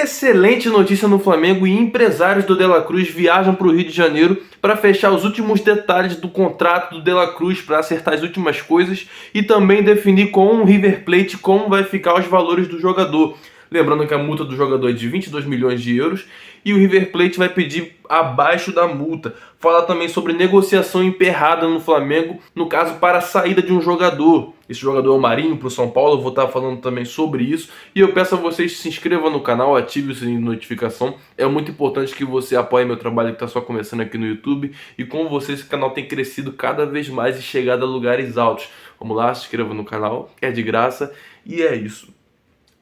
excelente notícia no Flamengo e empresários do De La Cruz viajam para o Rio de Janeiro para fechar os últimos detalhes do contrato do De La Cruz, para acertar as últimas coisas e também definir com o River Plate como vai ficar os valores do jogador. Lembrando que a multa do jogador é de 22 milhões de euros e o River Plate vai pedir abaixo da multa. Fala também sobre negociação emperrada no Flamengo, no caso para a saída de um jogador. Esse jogador é o Marinho para o São Paulo, eu vou estar falando também sobre isso. E eu peço a vocês que se inscrevam no canal, ative o sininho de notificação. É muito importante que você apoie meu trabalho que está só começando aqui no YouTube. E com vocês esse canal tem crescido cada vez mais e chegado a lugares altos. Vamos lá, se inscreva no canal, é de graça e é isso.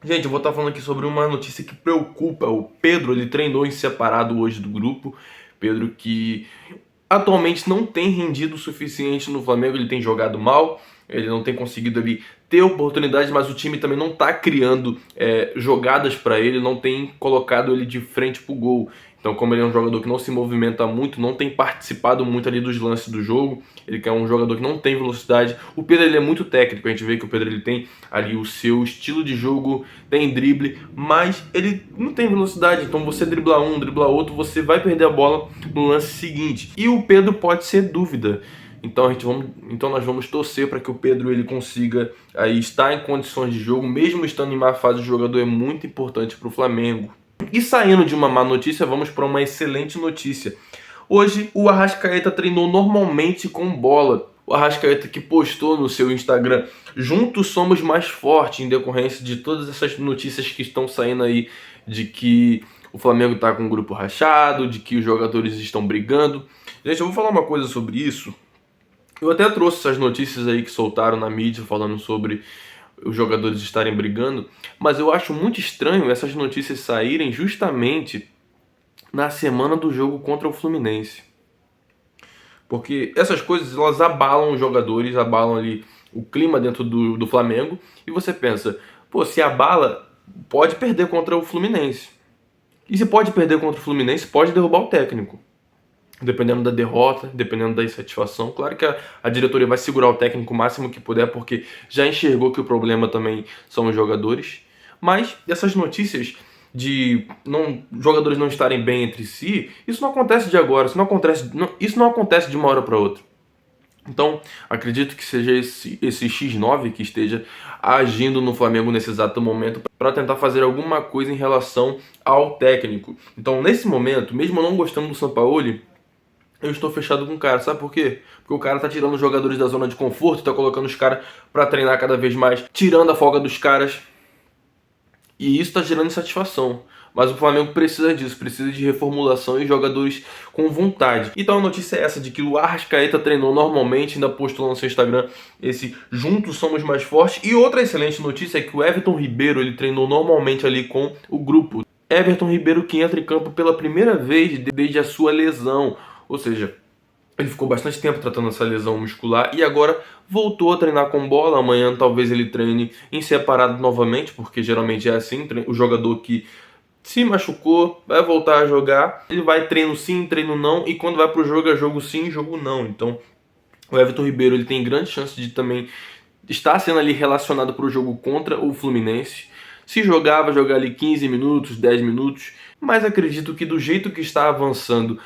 Gente, eu vou estar falando aqui sobre uma notícia que preocupa. O Pedro, ele treinou em separado hoje do grupo. Pedro que atualmente não tem rendido o suficiente no Flamengo, ele tem jogado mal, ele não tem conseguido ali ter oportunidade, mas o time também não está criando jogadas para ele, não tem colocado ele de frente pro gol. Então, como ele é um jogador que não se movimenta muito, não tem participado muito ali dos lances do jogo, ele que é um jogador que não tem velocidade. O Pedro, ele é muito técnico, a gente vê que o Pedro, ele tem ali o seu estilo de jogo, tem drible, mas ele não tem velocidade. Então, você driblar um, driblar outro, você vai perder a bola no lance seguinte. E o Pedro pode ser dúvida. Então, nós vamos torcer para que o Pedro ele consiga aí estar em condições de jogo, mesmo estando em má fase. O jogador é muito importante para o Flamengo. E saindo de uma má notícia, vamos para uma excelente notícia. Hoje o Arrascaeta treinou normalmente com bola. O Arrascaeta que postou no seu Instagram: juntos somos mais fortes, em decorrência de todas essas notícias que estão saindo aí de que o Flamengo está com um grupo rachado, de que os jogadores estão brigando. Gente, eu vou falar uma coisa sobre isso. Eu até trouxe essas notícias aí que soltaram na mídia falando sobre os jogadores estarem brigando, mas eu acho muito estranho essas notícias saírem justamente na semana do jogo contra o Fluminense. Porque essas coisas, elas abalam os jogadores, abalam ali o clima dentro do Flamengo, e você pensa, pô, se abala, pode perder contra o Fluminense. E se pode perder contra o Fluminense, pode derrubar o técnico. Dependendo da derrota, dependendo da insatisfação. Claro que a diretoria vai segurar o técnico o máximo que puder, porque já enxergou que o problema também são os jogadores. Mas essas notícias de jogadores não estarem bem entre si, isso não acontece de agora, isso não acontece de uma hora para outra. Então, acredito que seja esse X9 que esteja agindo no Flamengo nesse exato momento para tentar fazer alguma coisa em relação ao técnico. Então, nesse momento, mesmo eu não gostando do Sampaoli, eu estou fechado com o cara. Sabe por quê? Porque o cara tá tirando os jogadores da zona de conforto, tá colocando os caras para treinar cada vez mais, tirando a folga dos caras. E isso tá gerando insatisfação. Mas o Flamengo precisa disso, precisa de reformulação e jogadores com vontade. Então a notícia é essa, de que o Arrascaeta treinou normalmente, ainda postou no seu Instagram esse "juntos somos mais fortes". E outra excelente notícia é que o Everton Ribeiro, ele treinou normalmente ali com o grupo. Everton Ribeiro que entra em campo pela primeira vez desde a sua lesão. Ou seja, ele ficou bastante tempo tratando essa lesão muscular e agora voltou a treinar com bola. Amanhã talvez ele treine em separado novamente, porque geralmente é assim, o jogador que se machucou vai voltar a jogar, ele vai treino sim, treino não, e quando vai pro jogo é jogo sim, jogo não. Então o Everton Ribeiro, ele tem grande chance de também estar sendo ali relacionado para o jogo contra o Fluminense. Se jogar, vai jogar ali 15 minutos, 10 minutos, mas acredito que do jeito que está avançando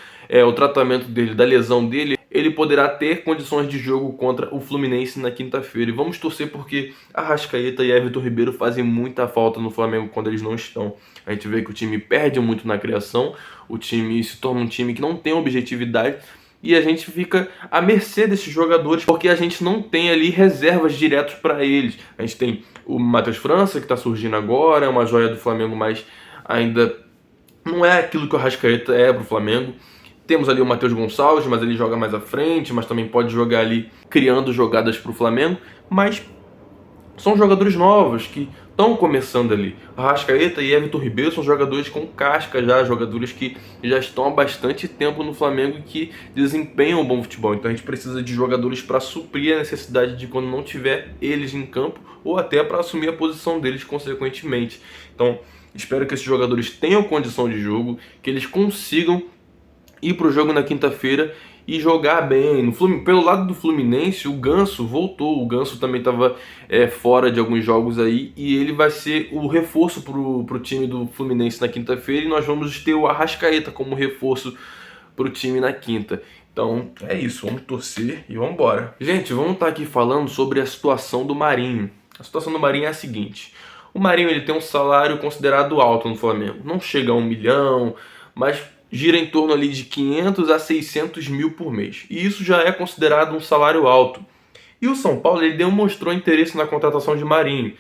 o tratamento dele, da lesão dele, ele poderá ter condições de jogo contra o Fluminense na quinta-feira. E vamos torcer, porque Arrascaeta e Everton Ribeiro fazem muita falta no Flamengo quando eles não estão. A gente vê que o time perde muito na criação, o time se torna um time que não tem objetividade, e a gente fica à mercê desses jogadores, porque a gente não tem ali reservas diretas para eles. A gente tem o Matheus França, que está surgindo agora, é uma joia do Flamengo, mas ainda não é aquilo que o Arrascaeta é para o Flamengo. Temos ali o Matheus Gonçalves, mas ele joga mais à frente, mas também pode jogar ali criando jogadas para o Flamengo. Mas são jogadores novos que estão começando ali. Arrascaeta e Everton Ribeiro são jogadores com casca já, jogadores que já estão há bastante tempo no Flamengo e que desempenham um bom futebol. Então a gente precisa de jogadores para suprir a necessidade de quando não tiver eles em campo, ou até para assumir a posição deles consequentemente. Então espero que esses jogadores tenham condição de jogo, que eles consigam ir pro jogo na quinta-feira e jogar bem. Pelo lado do Fluminense, o Ganso voltou. O Ganso também estava fora de alguns jogos aí e ele vai ser o reforço pro time do Fluminense na quinta-feira e nós vamos ter o Arrascaeta como reforço pro time na quinta. Então é isso, vamos torcer e vamos embora. Gente, vamos estar aqui falando sobre a situação do Marinho. A situação do Marinho é a seguinte: o Marinho ele tem um salário considerado alto no Flamengo. Não chega a 1 milhão, mas gira em torno ali de 500 a 600 mil por mês. E isso já é considerado um salário alto. E o São Paulo ele demonstrou interesse na contratação de Marinho.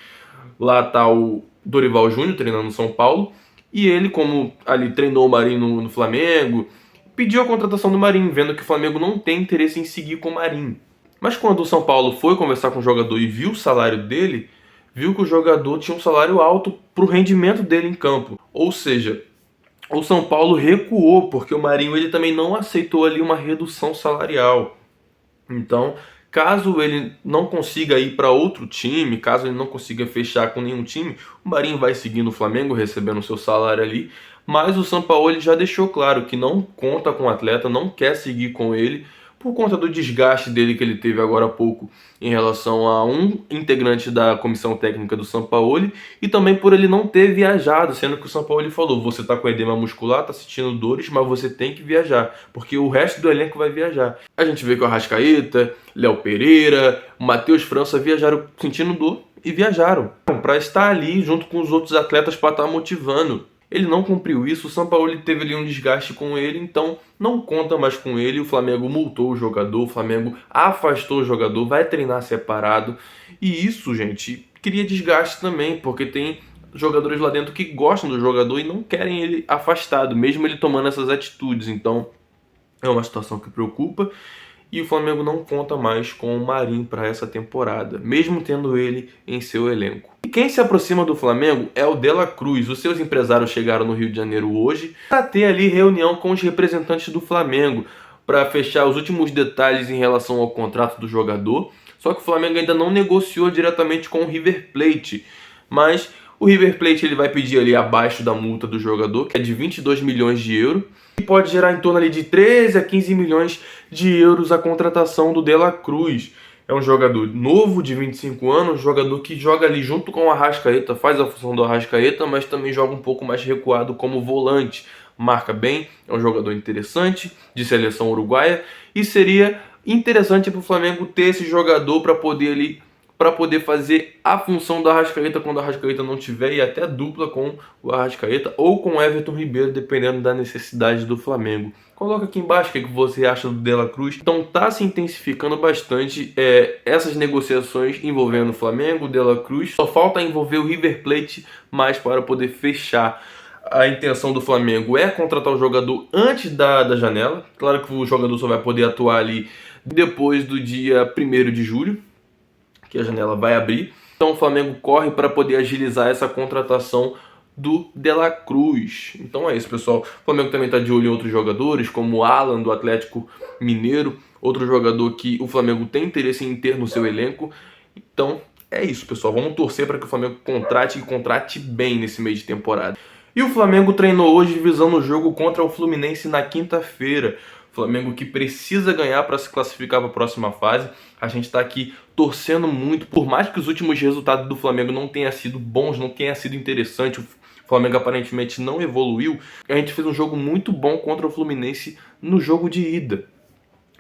Lá está o Dorival Júnior treinando no São Paulo. E ele, como ali treinou o Marinho no Flamengo, pediu a contratação do Marinho, vendo que o Flamengo não tem interesse em seguir com o Marinho. Mas quando o São Paulo foi conversar com o jogador e viu o salário dele, viu que o jogador tinha um salário alto para o rendimento dele em campo. Ou seja, o São Paulo recuou, porque o Marinho ele também não aceitou ali uma redução salarial. Então, caso ele não consiga ir para outro time, caso ele não consiga fechar com nenhum time, o Marinho vai seguir no Flamengo, recebendo seu salário ali. Mas o Sampaoli já deixou claro que não conta com o atleta, não quer seguir com ele, por conta do desgaste dele que ele teve agora há pouco em relação a um integrante da comissão técnica do Sampaoli e também por ele não ter viajado, sendo que o Sampaoli falou: você tá com edema muscular, tá sentindo dores, mas você tem que viajar, porque o resto do elenco vai viajar. A gente vê que o Arrascaeta, Léo Pereira, o Matheus França viajaram sentindo dor e viajaram para estar ali junto com os outros atletas para estar motivando. Ele não cumpriu isso, o Sampaoli teve ali um desgaste com ele, então não conta mais com ele. O Flamengo multou o jogador, o Flamengo afastou o jogador, vai treinar separado. E isso, gente, cria desgaste também, porque tem jogadores lá dentro que gostam do jogador e não querem ele afastado, mesmo ele tomando essas atitudes. Então é uma situação que preocupa. E o Flamengo não conta mais com o Marinho para essa temporada, mesmo tendo ele em seu elenco. E quem se aproxima do Flamengo é o De La Cruz. Os seus empresários chegaram no Rio de Janeiro hoje para ter ali reunião com os representantes do Flamengo, para fechar os últimos detalhes em relação ao contrato do jogador. Só que o Flamengo ainda não negociou diretamente com o River Plate, mas o River Plate ele vai pedir ali abaixo da multa do jogador, que é de 22 milhões de euros, e pode gerar em torno ali de 13 a 15 milhões de euros a contratação do De La Cruz. É um jogador novo, de 25 anos, um jogador que joga ali junto com o Arrascaeta, faz a função do Arrascaeta, mas também joga um pouco mais recuado como volante. Marca bem, é um jogador interessante, de seleção uruguaia, e seria interessante para o Flamengo ter esse jogador para poder fazer a função do Arrascaeta quando o Arrascaeta não tiver, e até dupla com o Arrascaeta ou com o Everton Ribeiro, dependendo da necessidade do Flamengo. Coloca aqui embaixo o que você acha do De La Cruz. Então tá se intensificando bastante essas negociações envolvendo o Flamengo, o De La Cruz. Só falta envolver o River Plate mais para poder fechar. A intenção do Flamengo é contratar o jogador antes da janela. Claro que o jogador só vai poder atuar ali depois do dia 1º de julho, que a janela vai abrir. Então o Flamengo corre para poder agilizar essa contratação do De La Cruz. Então é isso, pessoal. O Flamengo também está de olho em outros jogadores, como o Alan, do Atlético Mineiro, outro jogador que o Flamengo tem interesse em ter no seu elenco. Então é isso, pessoal. Vamos torcer para que o Flamengo contrate bem nesse meio de temporada. E o Flamengo treinou hoje visando o jogo contra o Fluminense na quinta-feira. Flamengo que precisa ganhar para se classificar para a próxima fase. A gente está aqui torcendo muito, por mais que os últimos resultados do Flamengo não tenham sido bons, não tenha sido interessante, o Flamengo aparentemente não evoluiu. A gente fez um jogo muito bom contra o Fluminense no jogo de ida.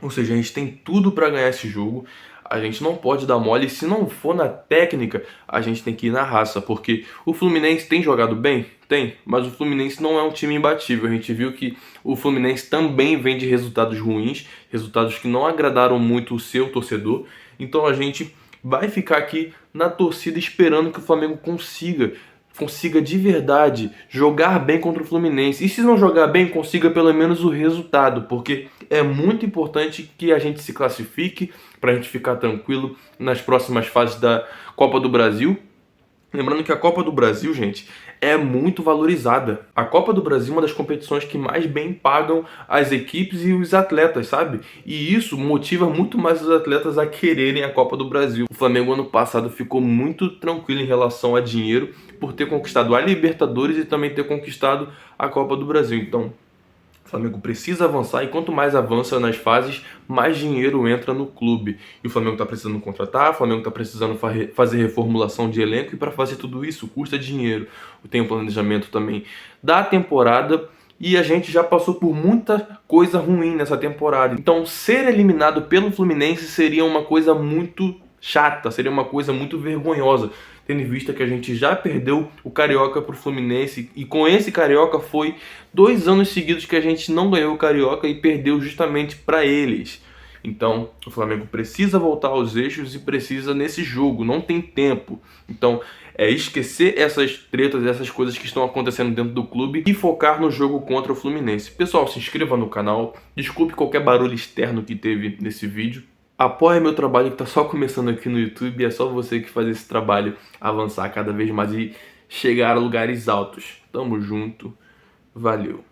Ou seja, a gente tem tudo para ganhar esse jogo. A gente não pode dar mole. Se não for na técnica, a gente tem que ir na raça, porque o Fluminense tem jogado bem? Tem, mas o Fluminense não é um time imbatível. A gente viu que o Fluminense também vem de resultados ruins, resultados que não agradaram muito o seu torcedor. Então a gente vai ficar aqui na torcida esperando que o Flamengo consiga de verdade jogar bem contra o Fluminense. E se não jogar bem, consiga pelo menos o resultado, porque é muito importante que a gente se classifique para a gente ficar tranquilo nas próximas fases da Copa do Brasil. Lembrando que a Copa do Brasil, gente, é muito valorizada. A Copa do Brasil é uma das competições que mais bem pagam as equipes e os atletas, sabe? E isso motiva muito mais os atletas a quererem a Copa do Brasil. O Flamengo ano passado ficou muito tranquilo em relação a dinheiro por ter conquistado a Libertadores e também ter conquistado a Copa do Brasil. Então, O Flamengo precisa avançar e quanto mais avança nas fases, mais dinheiro entra no clube. E o Flamengo está precisando contratar, o Flamengo está precisando fazer reformulação de elenco e para fazer tudo isso custa dinheiro. Tem um planejamento também da temporada e a gente já passou por muita coisa ruim nessa temporada. Então ser eliminado pelo Fluminense seria uma coisa muito chata, seria uma coisa muito vergonhosa, tendo em vista que a gente já perdeu o Carioca pro Fluminense e com esse Carioca foi 2 anos seguidos que a gente não ganhou o Carioca e perdeu justamente para eles. Então o Flamengo precisa voltar aos eixos e precisa nesse jogo, não tem tempo. Então é esquecer essas tretas, essas coisas que estão acontecendo dentro do clube e focar no jogo contra o Fluminense. Pessoal, se inscreva no canal, desculpe qualquer barulho externo que teve nesse vídeo. Apoie meu trabalho que está só começando aqui no YouTube, é só você que faz esse trabalho avançar cada vez mais e chegar a lugares altos. Tamo junto, valeu!